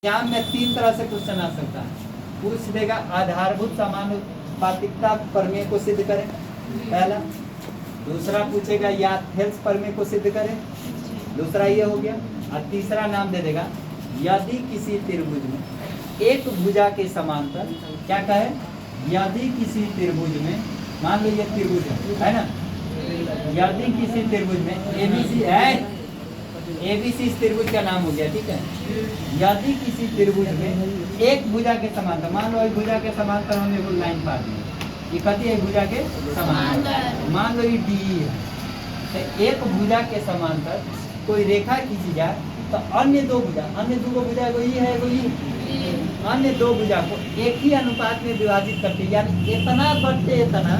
Exam में 3 तरह से क्वेश्चन आ सकता है। पूछ देगा आधारभूत समानुपातिकता प्रमेय को सिद्ध करें, पहला। दूसरा पूछेगा या थेल्स प्रमेय को सिद्ध करें, दूसरा ये हो गया। और तीसरा नाम दे देगा यदि किसी त्रिभुज में एक भुजा के समांतर, क्या कहे, यदि किसी त्रिभुज में, मान लो ये त्रिभुज है ना, यदि किसी त्रिभुज में एबीसी है, एबीसी इस त्रिभुज का नाम हो गया, ठीक है। यदि किसी त्रिभुज में एक भुजा के समांतर, मान लो एक भुजा के समांतर हमने वो लाइन पार दी, ये कहती है भुजा के समांतर, मान लो ये डी है, तो एक भुजा के समांतर कोई रेखा खींची जाए तो अन्य दो भुजा, अन्य दो भुजा को ये है, कोई अन्य दो भुजा को एक ही अनुपात में विभाजित करके, यानी इतना बट्टे इतना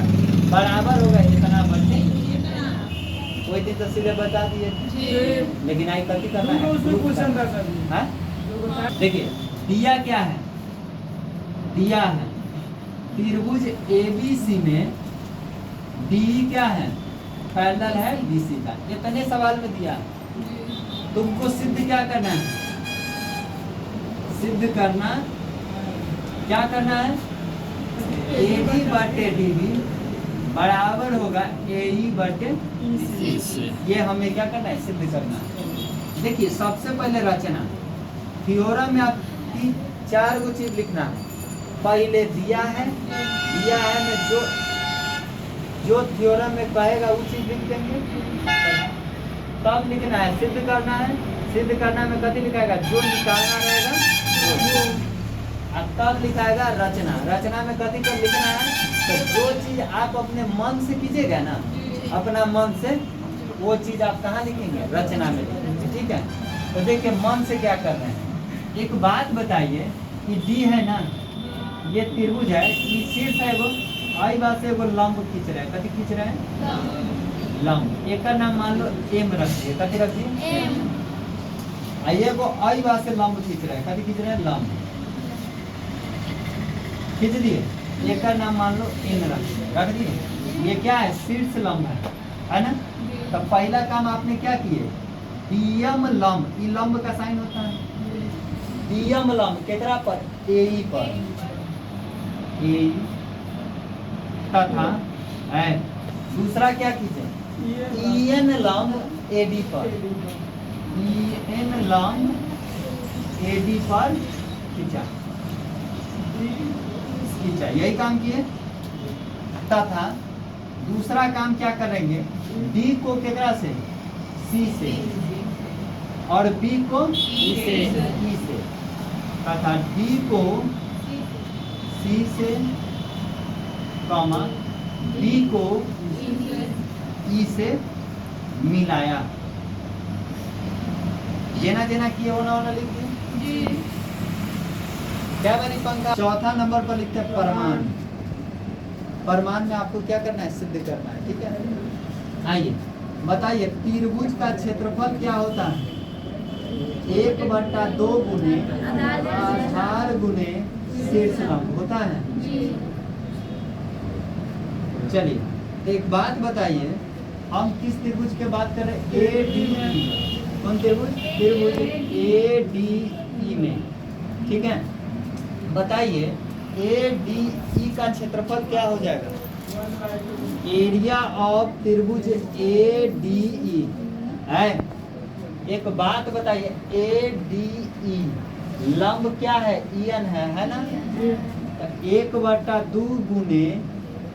बराबर होगा, इतना बट्टे कोई दिन तो सीधे बता दिए, लेकिन आई कभी करना है। देखिए दिया क्या है, दिया है त्रिभुज एबीसी में डी क्या है, पैरेलल है बीसी का, इतने सवाल में दिया। तुमको सिद्ध क्या करना है, सिद्ध करना क्या करना है, एडी बटे डीबी बराबर होगा एई बटे सी। ये हमें क्या करना है, सिद्ध करना है। देखिए सबसे पहले रचना, थ्योरम में आपकी 4 गो चीज लिखना है। पहले दिया है में जो थ्योरम में कहेगा वो चीज लिख देंगे, तब लिखना है। सिद्ध करना है, सिद्ध करना में कथी लिखाएगा, जो निकालना रहेगा, और तब लिखाएगा रचना, रचना में कथी कर लिखना है, तो जो चीज आप अपने मन से कीजिएगा ना, अपना मन से, वो चीज आप कहाँ लिखेंगे, रचना में लिखेंगे, ठीक है। तो देखिए मन से क्या कर रहे हैं, एक बात बताइए कि डी है ना, ये त्रिभुज है, ये शीर्ष है, वो आई बात से वो लंब खींच रहा है, कथी खींच रहा है, लंब। एक का नाम मान लो एम रख दिए, कथी रख दिए, ये वो आई बात से लंब खींच रहा है, कथी खींच रहा है, लंब खींच दिए। एक का नाम मान लो एन रख दिए। ये क्या है, शीर्ष लंब है ना। तो पहला काम आपने क्या किए, डीएम लंब, ई लंब का साइन होता है, डीएम लंब केकरा पर, एई पर, एई तथा दूसरा क्या कीजिए, ईएन लंब एडी पर, ईएन लंब एडी पर खींचा, यही काम किए। तथा दूसरा काम क्या करेंगे, डी को केकरा से, सी से, और बी को ई से, तथा डी को सी से, कॉमा बी को ई से मिलाया। जेना जेना किए होना लिख दिए। क्या बनी पंखा। चौथा नंबर पर लिखते हैं परमाण। परमाण में आपको क्या करना है, सिद्ध करना है, ठीक है। आइए बताइए, त्रिभुज का क्षेत्रफल क्या होता है, 1/2 गुने आधार गुने शीर्ष लंब होता है। चलिए एक बात बताइए, हम किस त्रिभुज की बात कर रहे हैं, एडीई। कौन त्रिभुज, त्रिभुज एडीई में, ठीक है। बताइए एडीई का क्षेत्रफल क्या हो जाएगा, एरिया ऑफ त्रिभुज एडीई है। एक बात बताइए, एडीई लंब क्या है, ईएन है ना। तो 1/2 गुने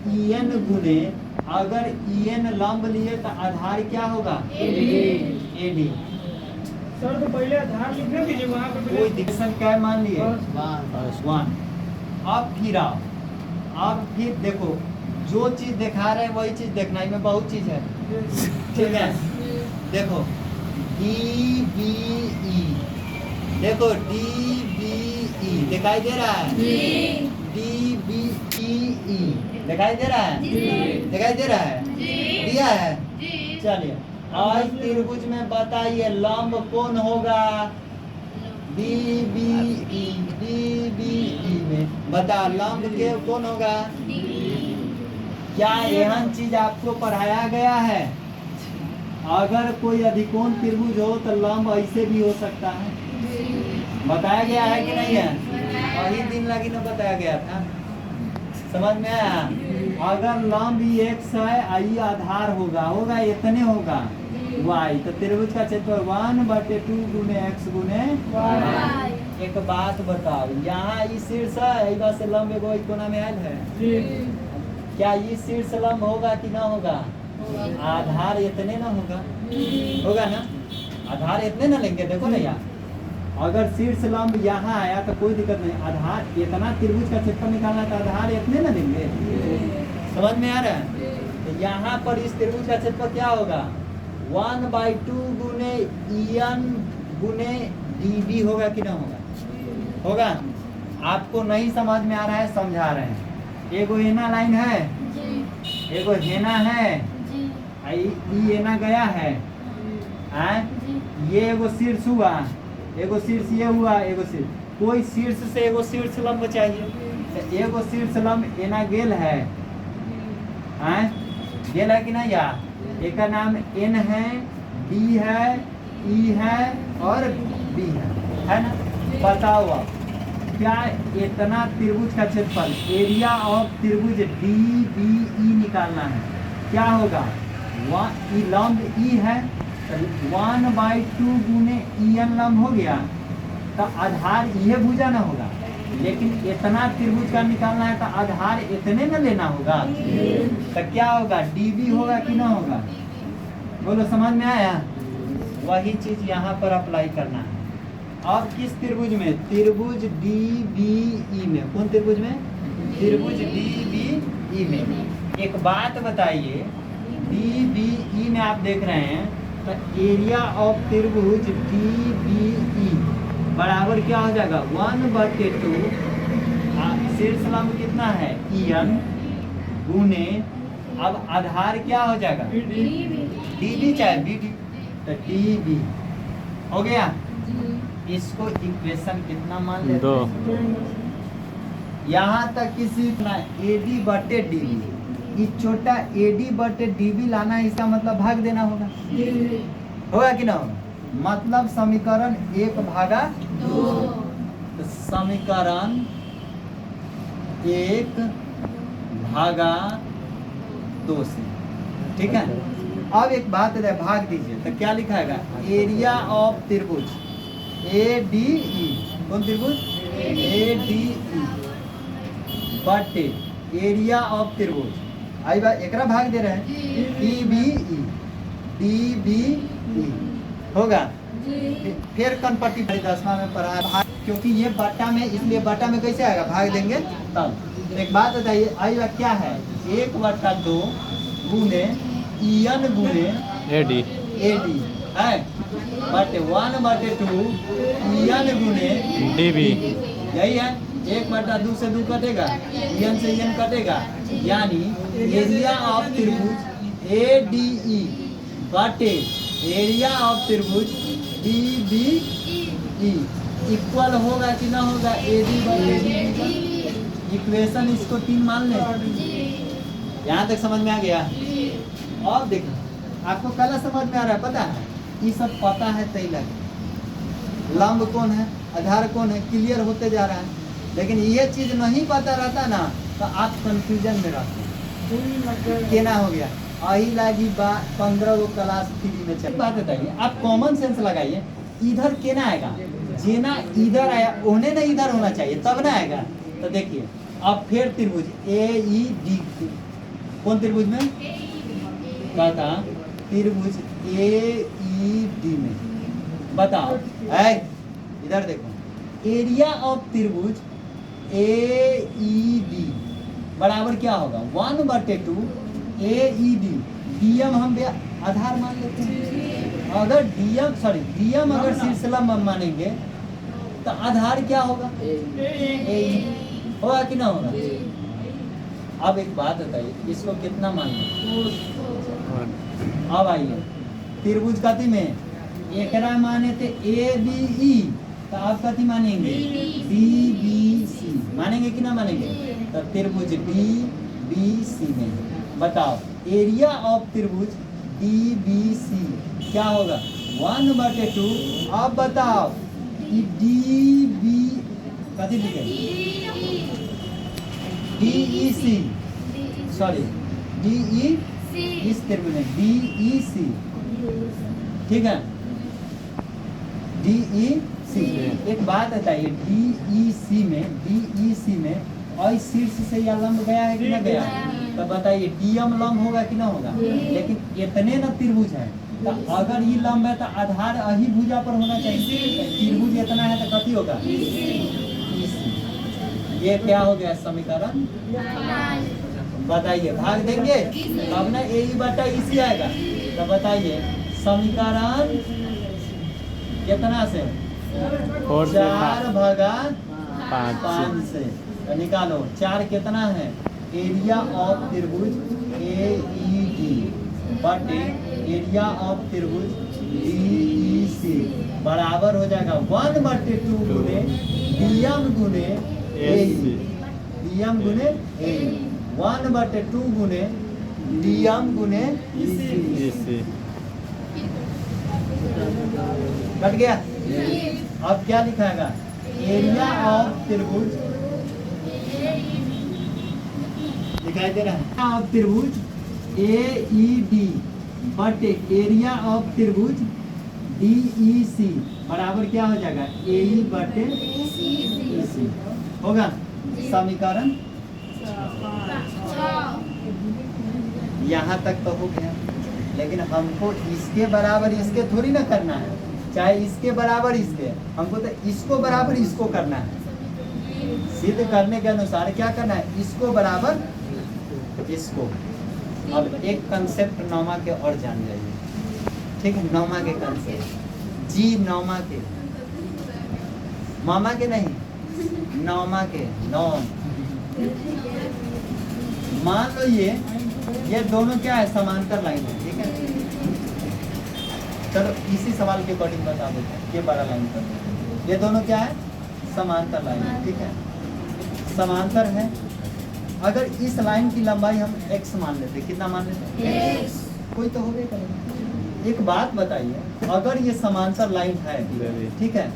ईएन गुने, अगर ईएन लंब लिए तो आधार क्या होगा, एडी। सर तो पहले आधार लिखने दीजिए, वहाँ पे कोई डिक्शन क्या मान लिए, 1। अब फिर आओ, अब फिर देखो, जो चीज दिखा रहे हैं वही चीज देखना, इसमें बहुत चीज है, ठीक है। देखो DBE, देखो DBE दिखाई दे रहा है, DBE दिखाई दे रहा है, दिखाई दे रहा है, दिया है। चलिए आज त्रिभुज में बताइए लंब कौन होगा, DBE, DBE में बता लंब के कौन होगा। क्या यह चीज आपको पढ़ाया गया है, अगर कोई अधिकोण त्रिभुज हो तो लंब ऐसे भी हो सकता है, बताया गया है कि नहीं है? वही दिन लगी ना बताया गया था। समझ में आया? अगर लंब x है, आई आधार होगा इतने होगा y, तो त्रिभुज का क्षेत्रफल 1/2 गुने x गुने y। एक बात बताओ, यहाँ ई शीर्ष है, इधर से लंब एगो कोना में आयल है, क्या ये शीर्ष लंब होगा कि ना होगा? आधार इतने ना होगा ना, आधार इतने ना लेंगे। देखो ना यहाँ, अगर शीर्ष लंब यहाँ आया तो कोई दिक्कत नहीं, आधार इतना त्रिभुज का क्षेत्रफल निकालना तो आधार इतने ना देंगे। समझ में आ रहा है? तो यहाँ पर इस त्रिभुज का क्षेत्रफल क्या होगा? 1/2 गुने EN गुने DB होगा कि ना होगा? आपको नहीं समझ में आ रहा है, समझा रहे हैं। एगो एना लाइन है, एगो हेना है, ई एना गया है, ये एगो शीर्ष हुआ, एगो शीर्ष ये हुआ, एगो शीर्ष, कोई शीर्ष से एगो शीर्ष लंब चाहिए, तो एगो शीर्ष लंब एना गेल है, गेल है कि नहीं यार? एक का नाम N है, D है, E है और B है ना? बताओ अब क्या इतना त्रिभुज का क्षेत्रफल, एरिया ऑफ त्रिभुज DBE निकालना है, क्या होगा? लंब E है, 1/2 गुने EN लंब हो गया, तो आधार ये भुजा ना होगा, लेकिन इतना त्रिभुज का निकालना है तो आधार इतने न लेना होगा। तो क्या होगा? DB होगा कि ना होगा? बोलो, समझ में आया? वही चीज यहाँ पर अप्लाई करना है। अब किस त्रिभुज में? त्रिभुज DBE में। कौन त्रिभुज में? त्रिभुज DBE में। एक बात बताइए, DBE में आप देख रहे हैं तो एरिया ऑफ त्रिभुज DBE बराबर क्या हो जाएगा? 1/2 शीर्ष लंब कितना है? EN गुने, अब आधार क्या हो जाएगा? DB चाहे BD, तो DB हो गया। इसको इक्वेशन कितना मान लेते हैं? यहाँ तक किसी AD/DB, ये छोटा AD/DB लाना है, इसका मतलब भाग देना होगा कि ना होगा? मतलब समीकरण 1/2, तो समीकरण 1/2 से, ठीक है। अब एक बात है, भाग दीजिए तो क्या लिखाएगा? एरिया ऑफ त्रिभुज ADE, कौन त्रिभुज? ADE बटे एरिया ऑफ त्रिभुज, आई बात एकरा भाग दे रहे हैं, DBE होगा। फिर कनपट्टी 10वां में पढ़ा है, क्योंकि ये बटा में, इसलिए बटा में कैसे आएगा? भाग देंगे तब। एक बात बताइए, आई बात क्या है? 1/2 गुने EN गुने AD है, बटे 1/2 EN गुने DB, यही है। 1/2 से 2 कटेगा, EN से EN कटेगा, यानी एरिया ऑफ त्रिभुज ADE बटे एरिया ऑफ त्रिभुज DBE इक्वल होगा कि ना होगा? AD/DB का इक्वेशन, इसको 3 मान लें। यहाँ तक समझ में आ गया? और देखो, आपको कल समझ में आ रहा है, पता है? ये सब पता है तय लगे, लंब कौन है, आधार कौन है, क्लियर होते जा रहा है। लेकिन ये चीज नहीं पता रहता ना, तो आप कंफ्यूजन में रहते। केना हो गया? आई लागी 15 गो क्लास फ्री में चल। बात बताइए, आप कॉमन सेंस लगाइए, इधर केना आएगा? जेना इधर आया ओने ना इधर होना चाहिए, तब ना आएगा। तो देखिए, अब फिर त्रिभुज AED, कौन त्रिभुज में? कहता त्रिभुज AED में। बताओ, इधर देखो, एरिया ऑफ त्रिभुज AED बराबर क्या होगा? 1/2 AED, DM हम आधार मान लेते हैं। अगर DM अगर शीर्ष लंब मानेंगे तो आधार क्या होगा? AE होगा कि ना होगा? अब एक बात बताइए, इसको कितना मान लें? अब आइए, त्रिभुज कथी में एकरा माने थे ABE, तो आप कथी मानेंगे? DBC मानेंगे कि ना मानेंगे? तो त्रिभुज DBC में बताओ एरिया ऑफ त्रिभुज DBC क्या होगा? 1/2। अब बताओ ई डी बी कथी लिखे डी ई सी सॉरी डी ई इस त्रिभुज में डी ई सी ठीक है डी ई सी एक बात बताइए डी ई सी में और शीर्ष से यह लंब गया है कि ना गया तो बताइए डीएम लंब होगा कि ना होगा लेकिन इतने ना त्रिभुज है तो अगर ये लंब है तो आधार अही भुजा पर होना चाहिए त्रिभुज इतना है तो कथी होगा ये क्या हो गया समीकरण बताइए भाग देंगे अब ना ए बटा इसी आएगा तो बताइए समीकरण कितना से 4 भागा 5 से तो निकालो 4 कितना है एरिया ऑफ त्रिभुज ए ई डी बटे एरिया ऑफ त्रिभुज डी ई सी बराबर हो जाएगा 1/2 गुने डीएम गुने ए डीएम गुने ए 1/2 गुने डीएम गुने ई सी कट गया अब क्या लिखाएगा एरिया ऑफ त्रिभुज दिखाई दे रहा है ऑफ त्रिभुज ए ई डी बटे एरिया ऑफ त्रिभुज डी ई सी बराबर क्या हो जाएगा ए ई बटे ई सी होगा समीकरण यहाँ तक तो हो गया लेकिन हमको इसके बराबर इसके थोड़ी ना करना है चाहे इसके बराबर इसके हमको तो इसको बराबर इसको करना है सिद्ध करने के अनुसार क्या करना है इसको बराबर इसको अब एक कंसेप्ट नौमा के और जान जाइए ठीक है नौमा के कंसेप्ट जी नौमा के मामा के नहीं नौमा के नौम मान लो ये दोनों क्या है समांतर लाइन है ठीक है चलो इसी सवाल के अकॉर्डिंग बता देते हैं ये बड़ा लाइन पर ये दोनों क्या है समांतर लाइन है ठीक है समांतर है अगर इस लाइन की लंबाई हम x मान लेते कितना मान लेते x कोई तो होगा करेगा एक बात बताइए अगर ये समांतर लाइन है ठीक है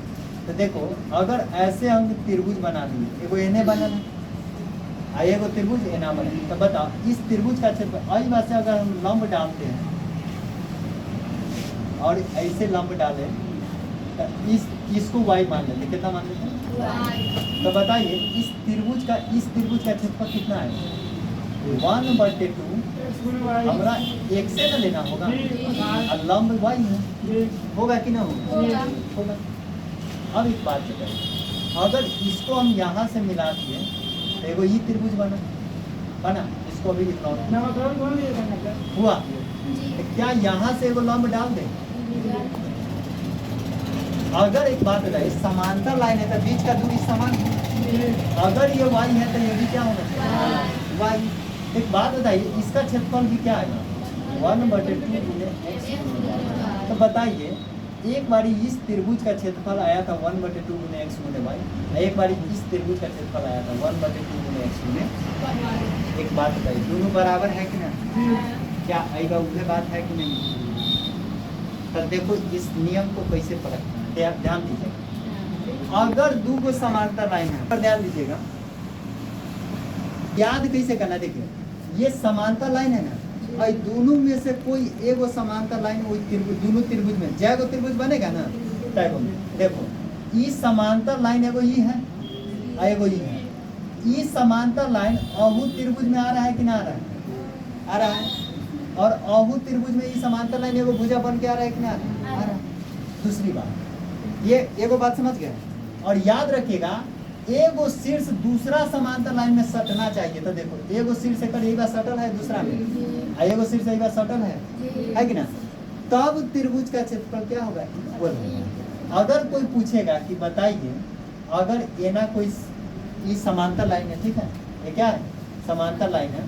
तो देखो अगर ऐसे हम त्रिभुज बना दिए एगो एने बना एगो त्रिभुज एना बना तो बताओ इस त्रिभुज का क्षेत्र आई बात से अगर हम लंब डालते हैं और ऐसे लंब डाले तो इसको y मान लेते कितना मान लेते हैं तो बताइए इस त्रिभुज का क्षेत्रफल कितना है 1/2 हमारा एक से ना लेना होगा और लंब y है होगा कि ना होगा अब एक बात बताइए अगर इसको हम यहाँ से मिला दिए तो एगो ये त्रिभुज बना इसको अभी हुआ तो क्या यहाँ से एगो लंब डाल दे अगर एक बात बताइए समांतर लाइन है तो बीच का दूरी समान है अगर ये y है तो ये भी क्या होगा y एक बात बताइए इसका क्षेत्रफल भी क्या आएगा 1/2 गुने x तो बताइए एक बारी इस त्रिभुज का क्षेत्रफल आया था 1/2 गुने x गुने y एक बारी इस त्रिभुज का क्षेत्रफल आया था 1/2 गुने x गुने एक बात बताइए दोनों बराबर है कि नहीं क्या आएगा उसे बात है कि नहीं तो देखो इस नियम को कैसे परखना है ध्यान दीजिएगा अगर दो गो समांतर लाइन है पर ध्यान दीजिएगा याद कैसे करना देखिए ये समांतर लाइन है ना और दोनों में से कोई एगो समांतर लाइन वही त्रिभुज दोनों त्रिभुज में जय गो त्रिभुज बनेगा ना तय देखो ये समांतर लाइन एगो ये है और एगो ये है ये समांतर लाइन अहू त्रिभुज में आ रहा है कि ना आ रहा है और अहू त्रिभुज में ये समांतर लाइन एगो भुजा बन के आ रहा है कि ना आ रहा है दूसरी बात ये एगो बात समझ गए और याद रखिएगा एगो शीर्ष दूसरा समांतर लाइन में सटना चाहिए तो देखो एगो शीर्ष एक बार सटल है दूसरा में एगो शीर्ष एक बार सटल है कि ना तब त्रिभुज का क्षेत्रफल क्या होगा इक्वल होगा अगर कोई पूछेगा कि बताइए अगर एना कोई ये समांतर लाइन है ठीक है ये क्या है समांतर लाइन है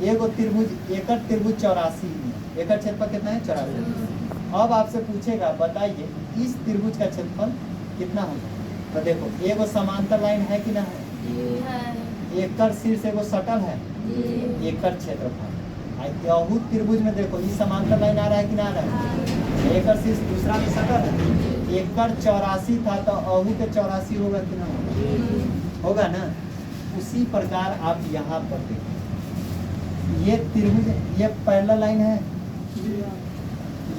एगो त्रिभुज एकड़ त्रिभुज 84 एकड़ क्षेत्रफल कितना है 84 अब आपसे पूछेगा बताइए इस त्रिभुज का क्षेत्रफल कितना होगा तो देखो एगो समांतर लाइन है कि ना है एकड़ शीर्ष एगो सटल है एकड़ क्षेत्रफल त्रिभुज में देखो इस समांतर लाइन आ रहा है कि ना आ रहा है एकड़ शीर्ष दूसरा में सटल है एकड़ 84 था तो अहू के 84 होगा कि ना होगा ना। उसी प्रकार आप यहाँ पर देखो, ये त्रिभुज, ये पहला लाइन है,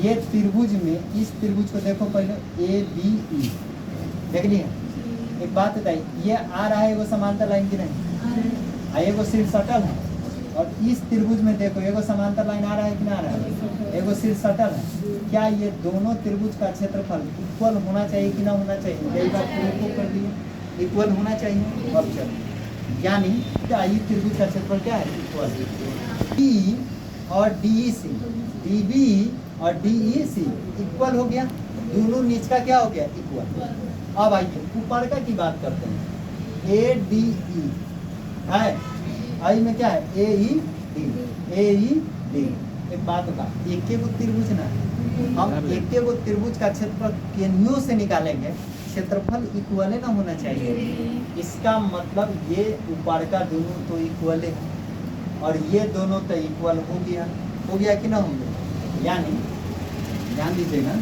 ये त्रिभुज में इस त्रिभुज को देखो पहले ABE देख लिया। एक बात बताइए, ये आ रहा है एगो समांतर लाइन की नहीं, एगो सिर सटल है, और इस त्रिभुज में देखो एगो समांतर लाइन आ रहा है कि ना आ रहा है, एगो सिर सटल है। क्या ये दोनों त्रिभुज का क्षेत्रफल इक्वल होना चाहिए कि ना होना चाहिए? यही बात प्रूफ कर दिए, इक्वल होना चाहिए। अब चलो, यानी क्या ये त्रिभुज का क्षेत्रफल क्या है? इक्वल। डी और DEC, DB और DEC इक्वल हो गया, दोनों नीच का क्या हो गया? इक्वल। अब आइए ऊपर का की बात करते हैं, ADE है, आई में क्या है? AED। एक बात होगा, एक गो त्रिभुज ना, हम एक गो त्रिभुज का क्षेत्रफल केनियों से निकालेंगे, क्षेत्रफल इक्वल ना होना चाहिए। इसका मतलब ये ऊपर का दोनों तो इक्वल है और ये दोनों तो इक्वल हो गया कि ना हो गया? यानी ध्यान दीजिएगा,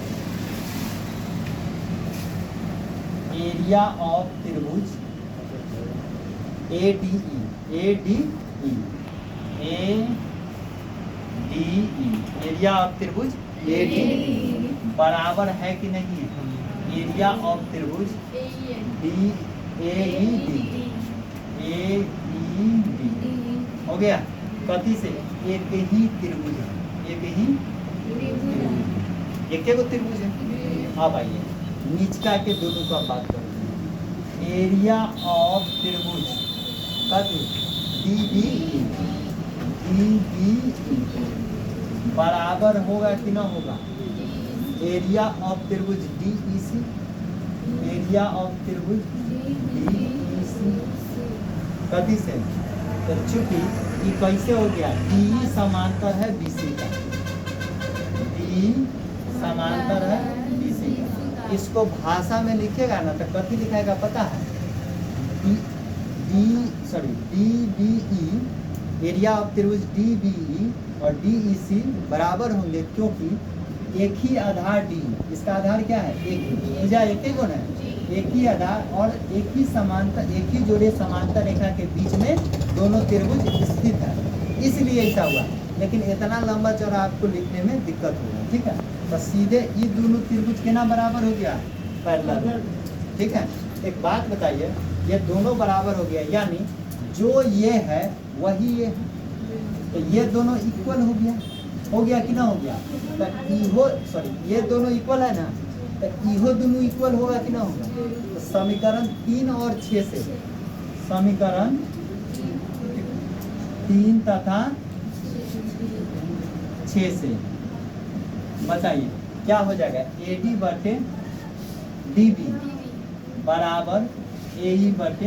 एरिया ऑफ त्रिभुज ADE एरिया ऑफ त्रिभुज ADE बराबर है कि नहीं है? एरिया ऑफ त्रिभुज AED हो गया। कथी से? एक ही त्रिभुज है, एक ही एक गो त्रिभुज है। अब आइए निचका के दोनों का बात करते हैं, एरिया ऑफ त्रिभुज DBE बराबर होगा कि ना होगा? एरिया ऑफ त्रिभुज DEC, एरिया ऑफ त्रिभुज DEC कथी से? तो चूंकि ये कैसे हो गया? DE समांतर है BC का, DE समांतर है BC का। इसको भाषा में लिखेगा ना तो कथी लिखाएगा पता है? DBE एरिया ऑफ त्रिभुज DBE और DEC बराबर होंगे, क्योंकि एक ही आधार D, इसका आधार क्या है? एक ही भुजा, एक ही गुण है, एक ही आधार और एक ही समांतर, एक ही जोड़े समांतर रेखा के बीच में दोनों त्रिभुज स्थित है, इसलिए ऐसा हुआ। लेकिन इतना लंबा चौड़ा आपको लिखने में दिक्कत होगा, ठीक है? तो सीधे ये दोनों त्रिभुज के ना बराबर हो गया, पैरेलल, ठीक है? एक बात बताइए, ये दोनों बराबर हो गया, यानी जो ये है वही ये है, तो ये दोनों इक्वल हो गया कि ना हो गया? तो इहो ये दोनों इक्वल है ना, तो इहो दोनों इक्वल होगा कि ना होगा? तो समीकरण 3 और 6 से, समीकरण 3 तथा 6 से बताइए क्या हो जाएगा? AD/DB बराबर AE/BC